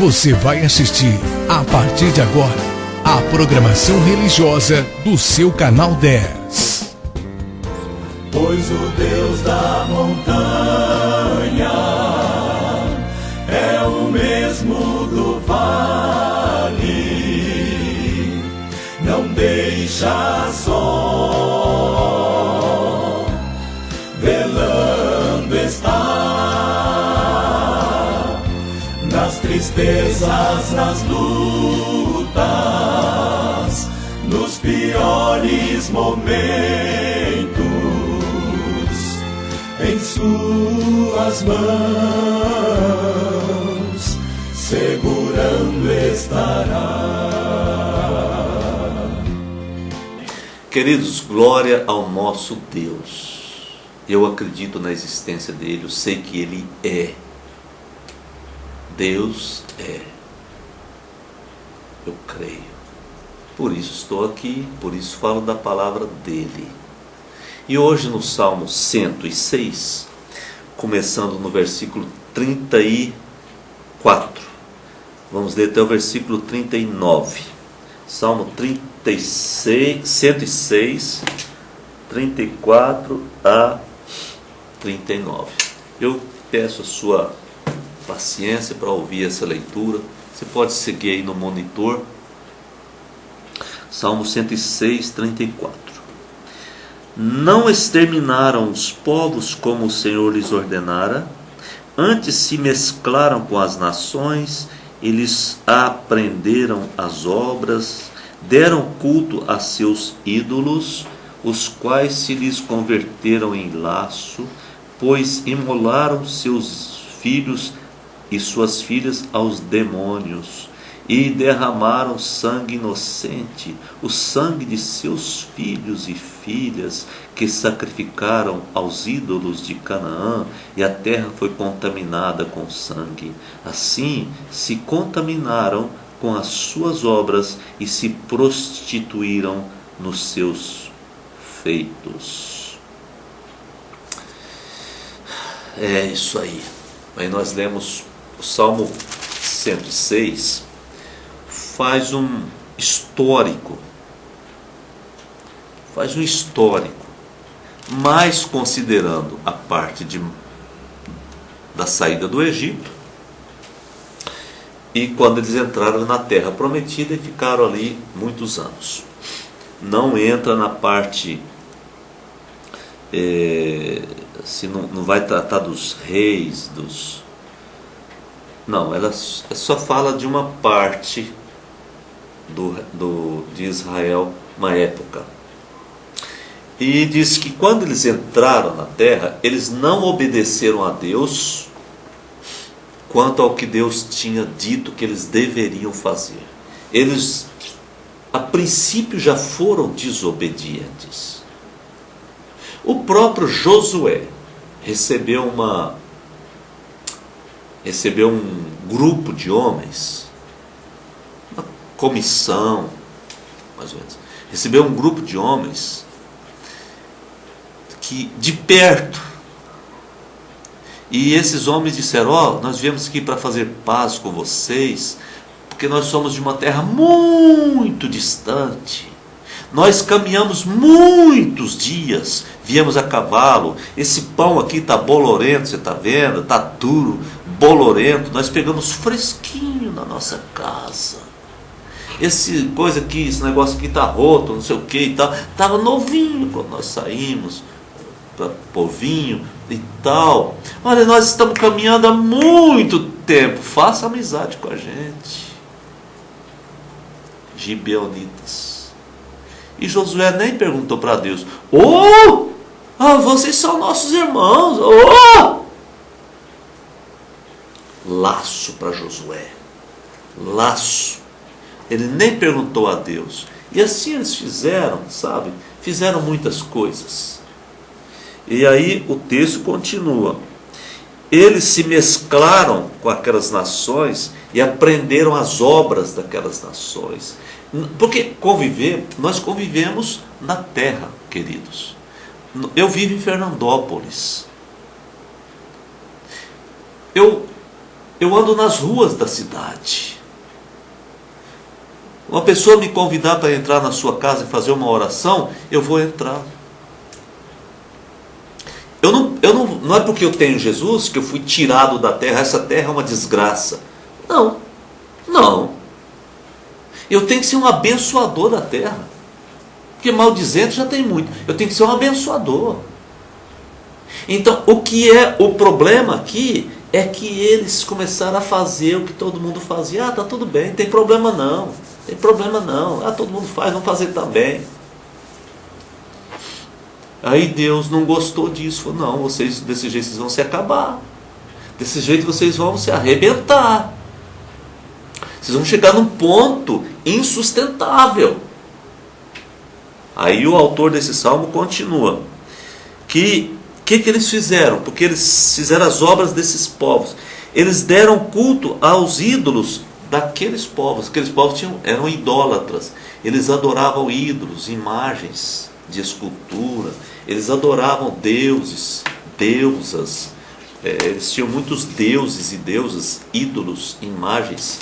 Você vai assistir, a partir de agora, a programação religiosa do seu canal 10. Pois o Deus da montanha é o mesmo do vale, não deixa só, velando está, nas tristezas, nas lutas, nos piores momentos, em suas mãos segurando estará. Queridos, glória ao nosso Deus. Eu acredito na existência dele, eu sei que ele é. Deus é. Eu creio. Por isso estou aqui, por isso falo da palavra dele. E hoje no Salmo 106, começando no versículo 34, vamos ler até o versículo 39. Salmo 106, 34 a 39. Eu peço a sua paciência para ouvir essa leitura. Você pode seguir aí no monitor. Salmo 106, 34. Não exterminaram os povos como o Senhor lhes ordenara, antes se mesclaram com as nações, eles aprenderam as obras, deram culto a seus ídolos, os quais se lhes converteram em laço, pois imolaram seus filhos e suas filhas aos demônios, e derramaram sangue inocente, o sangue de seus filhos e filhas, que sacrificaram aos ídolos de Canaã, e a terra foi contaminada com sangue. Assim se contaminaram com as suas obras e se prostituíram nos seus feitos. É isso aí. Aí nós lemos o Salmo 106, faz um histórico, mas considerando a parte da saída do Egito, e quando eles entraram na terra prometida e ficaram ali muitos anos. Não entra na parte, se não vai tratar dos reis, não, ela só fala de uma parte de Israel, uma época. E diz que quando eles entraram na terra, eles não obedeceram a Deus quanto ao que Deus tinha dito que eles deveriam fazer. Eles, a princípio, já foram desobedientes. O próprio Josué recebeu um grupo de homens, uma comissão, mais ou menos, recebeu um grupo de homens que, de perto, e esses homens disseram: nós viemos aqui para fazer paz com vocês, porque nós somos de uma terra muito distante, nós caminhamos muitos dias, viemos a cavalo, esse pão aqui está bolorento, você está vendo, está duro, bolorento, nós pegamos fresquinho na nossa casa, esse negócio aqui está roto, não sei o que e tal, estava novinho quando nós saímos, para povinho e tal, olha, nós estamos caminhando há muito tempo, faça amizade com a gente. Gibeonitas. E Josué nem perguntou para Deus: vocês são nossos irmãos, laço para Josué, laço. Ele nem perguntou a Deus. E assim eles fizeram, sabe? Fizeram muitas coisas. E aí o texto continua: eles se mesclaram com aquelas nações e aprenderam as obras daquelas nações. Porque nós convivemos na terra, queridos. Eu vivo em Fernandópolis. Eu eu ando nas ruas da cidade. Uma pessoa me convidar para entrar na sua casa e fazer uma oração, eu vou entrar. Não é porque eu tenho Jesus que eu fui tirado da terra, essa terra é uma desgraça. Não. Eu tenho que ser um abençoador da terra. Porque maldizente já tem muito. Eu tenho que ser um abençoador. Então, o que é o problema aqui é que eles começaram a fazer o que todo mundo fazia. Tá tudo bem, tem problema não. Todo mundo faz, vamos fazer também. Aí Deus não gostou disso. Falou, não, vocês desse jeito vocês vão se acabar. Desse jeito vocês vão se arrebentar. Vocês vão chegar num ponto insustentável. Aí o autor desse salmo continua. Que eles fizeram? Porque eles fizeram as obras desses povos. Eles deram culto aos ídolos daqueles povos. Aqueles povos eram idólatras. Eles adoravam ídolos, imagens de escultura. Eles adoravam deuses, deusas. Eles tinham muitos deuses e deusas, ídolos, imagens.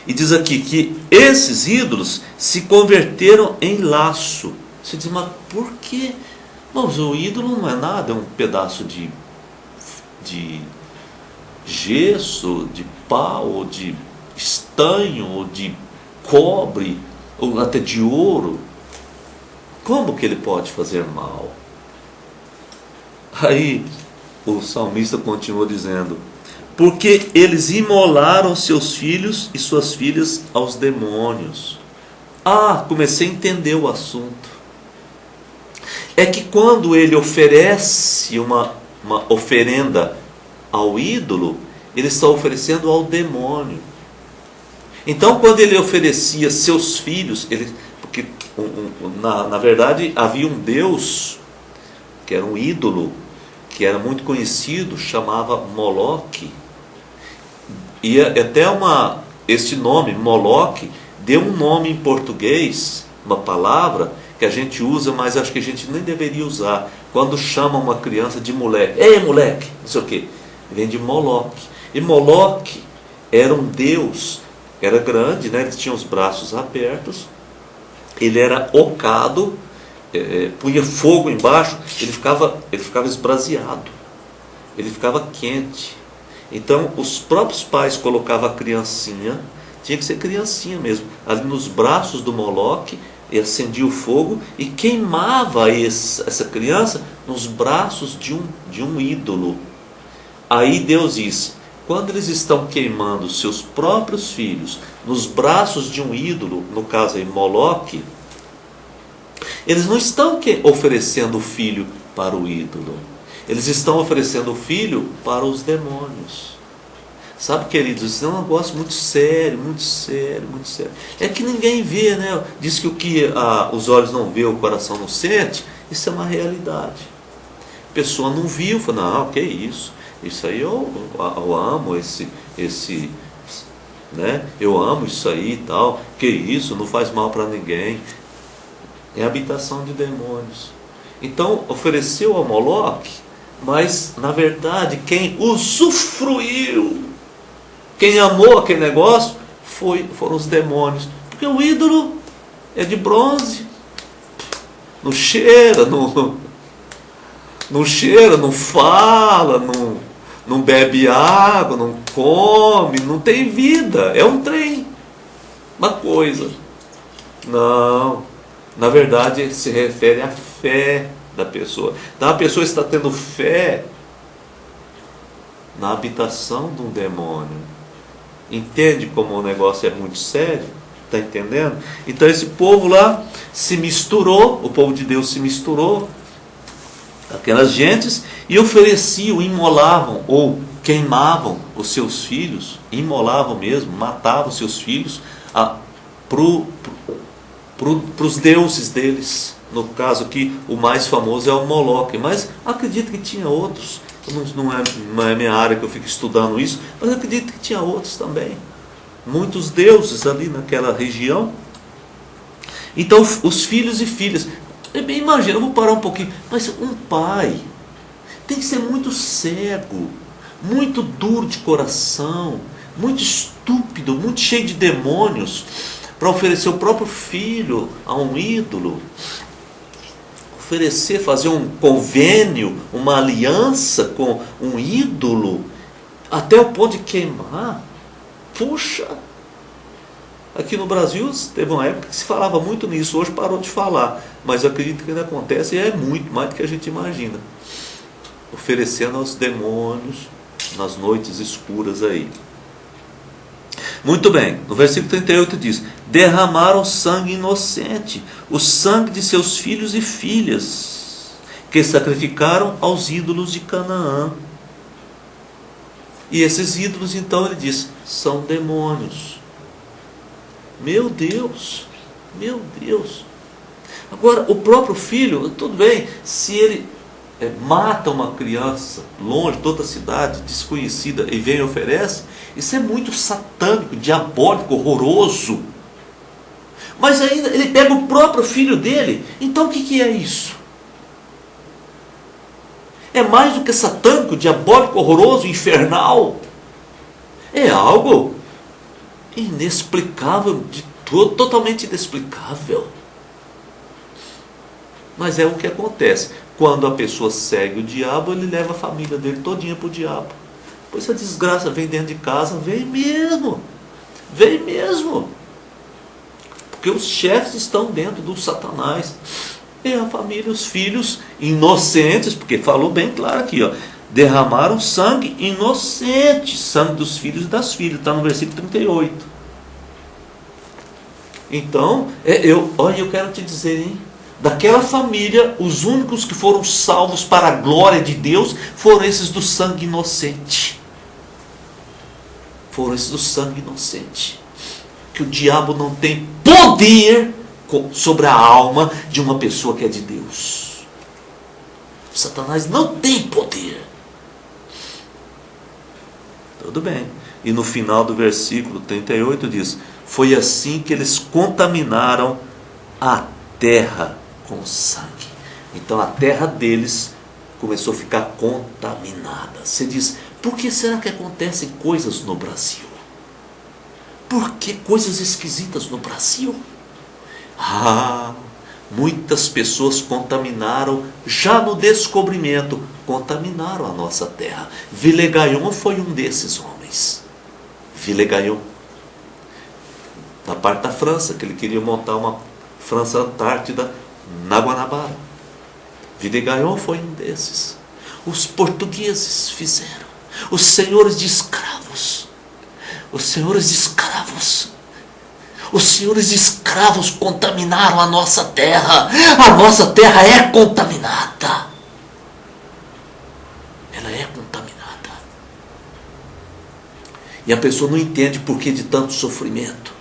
E diz aqui que esses ídolos se converteram em laço. Você diz, mas por quê? Mas o ídolo não é nada, é um pedaço de gesso, de pau, ou de estanho, ou de cobre, ou até de ouro. Como que ele pode fazer mal? Aí o salmista continua dizendo, porque eles imolaram seus filhos e suas filhas aos demônios. Comecei a entender o assunto. É que quando ele oferece uma oferenda ao ídolo, ele está oferecendo ao demônio. Então quando ele oferecia seus filhos, porque na verdade havia um Deus, que era um ídolo, que era muito conhecido, chamava Moloque. E até este nome, Moloque, deu um nome em português, uma palavra que a gente usa, mas acho que a gente nem deveria usar. Quando chama uma criança de moleque, ei moleque, não sei o quê, vem de Moloque. E Moloque era um deus, era grande, né? Ele tinha os braços abertos, ele era ocado, punha fogo embaixo, ele ficava esbraseado, ele ficava quente. Então os próprios pais colocavam a criancinha, tinha que ser criancinha mesmo, ali nos braços do Moloque, e acendia o fogo e queimava essa criança nos braços de um ídolo. Aí Deus diz, quando eles estão queimando seus próprios filhos nos braços de um ídolo, no caso aí Moloque, eles não estão oferecendo o filho para o ídolo, eles estão oferecendo o filho para os demônios. Sabe, queridos, isso é um negócio muito sério, muito sério, muito sério. É que ninguém vê, né? Diz que o que os olhos não vê, o coração não sente, isso é uma realidade. A pessoa não viu, fala, não, que isso? Isso aí eu amo, né? Eu amo isso aí e tal, que isso, não faz mal para ninguém. É habitação de demônios. Então, ofereceu ao Moloque, mas, na verdade, quem usufruiu, quem amou aquele negócio, foram os demônios. Porque o ídolo é de bronze, não cheira, não fala, não bebe água, não come, não tem vida, é um trem, uma coisa. Não, na verdade se refere à fé da pessoa. Então a pessoa está tendo fé na habitação de um demônio. Entende como o negócio é muito sério? Está entendendo? Então esse povo lá se misturou, o povo de Deus se misturou, aquelas gentes, e ofereciam, imolavam ou queimavam os seus filhos, imolavam mesmo, matavam os seus filhos para os deuses deles. No caso aqui, o mais famoso é o Moloque, mas acredito que tinha outros. Não é minha área que eu fico estudando isso, mas eu acredito que tinha outros também. Muitos deuses ali naquela região. Então os filhos e filhas, imagina, eu vou parar um pouquinho, mas um pai tem que ser muito cego muito duro de coração, muito estúpido, muito cheio de demônios, para oferecer o próprio filho a um ídolo, oferecer, fazer um convênio, uma aliança com um ídolo, até o ponto de queimar. Puxa! Aqui no Brasil teve uma época que se falava muito nisso, hoje parou de falar, mas eu acredito que ainda acontece e é muito mais do que a gente imagina. Oferecendo aos demônios nas noites escuras aí. Muito bem, no versículo 38 diz: derramaram sangue inocente, o sangue de seus filhos e filhas, que sacrificaram aos ídolos de Canaã. E esses ídolos, então, ele diz, são demônios. Meu Deus, meu Deus. Agora, o próprio filho, tudo bem, se ele mata uma criança longe de outra cidade, desconhecida, e vem e oferece, isso é muito satânico, diabólico, horroroso. Mas ainda ele pega o próprio filho dele. Então o que é isso? É mais do que satânico, diabólico, horroroso, infernal. É algo inexplicável, totalmente inexplicável. Mas é o que acontece. Quando a pessoa segue o diabo, ele leva a família dele todinha para o diabo. Pois a desgraça vem dentro de casa, vem mesmo. Vem mesmo. Porque os chefes estão dentro do Satanás. E a família, os filhos inocentes, porque falou bem claro aqui, ó, derramaram sangue inocente, sangue dos filhos e das filhas, está no versículo 38. Então, eu quero te dizer, hein, daquela família, os únicos que foram salvos para a glória de Deus foram esses do sangue inocente. Foram esses do sangue inocente. Que o diabo não tem poder sobre a alma de uma pessoa que é de Deus. Satanás não tem poder. Tudo bem. E no final do versículo 38 diz: foi assim que eles contaminaram a terra com sangue. Então a terra deles começou a ficar contaminada. Você diz, por que será que acontecem coisas no Brasil? Por que coisas esquisitas no Brasil? Muitas pessoas contaminaram, já no descobrimento, contaminaram a nossa terra. Villegagnon foi um desses homens. Villegagnon, na parte da França, que ele queria montar uma França Antártida na Guanabara. Villegagnon foi um desses. Os portugueses fizeram. Os senhores de escravos. Os senhores de escravos. Os senhores de escravos contaminaram a nossa terra. A nossa terra é contaminada. Ela é contaminada. E a pessoa não entende por que de tanto sofrimento.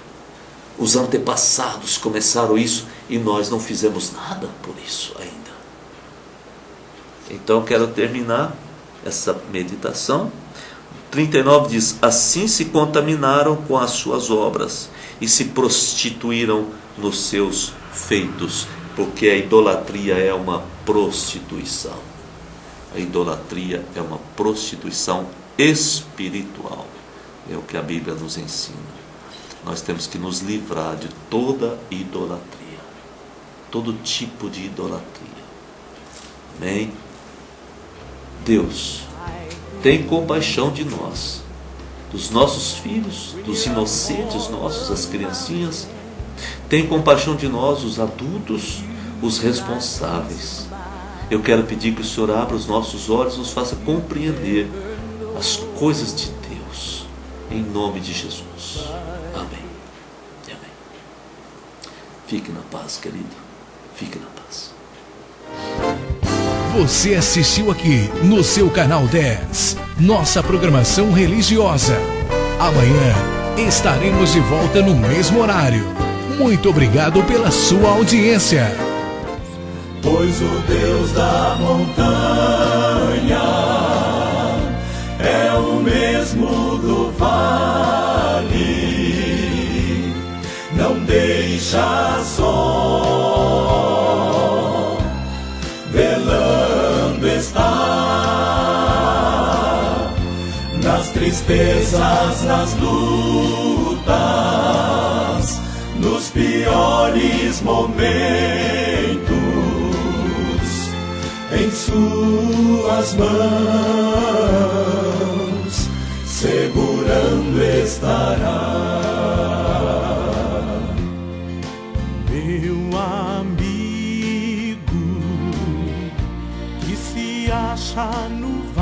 Os antepassados começaram isso e nós não fizemos nada por isso ainda. Então quero terminar essa meditação. 39 diz: assim se contaminaram com as suas obras e se prostituíram nos seus feitos, porque a idolatria é uma prostituição. A idolatria é uma prostituição espiritual. É o que a Bíblia nos ensina. Nós temos que nos livrar de toda idolatria, todo tipo de idolatria. Amém? Deus, tem compaixão de nós, dos nossos filhos, dos inocentes nossos, as criancinhas. Tem compaixão de nós, os adultos, os responsáveis. Eu quero pedir que o Senhor abra os nossos olhos, nos faça compreender as coisas de Deus, em nome de Jesus. Amém. Amém. Fique na paz, querido. Fique na paz. Você assistiu aqui no seu canal 10, nossa programação religiosa. Amanhã estaremos de volta no mesmo horário. Muito obrigado pela sua audiência. Pois o Deus da montanha é o mesmo do vale, não deixa só, velando está, nas tristezas, nas lutas, nos piores momentos, em suas mãos segurando estará.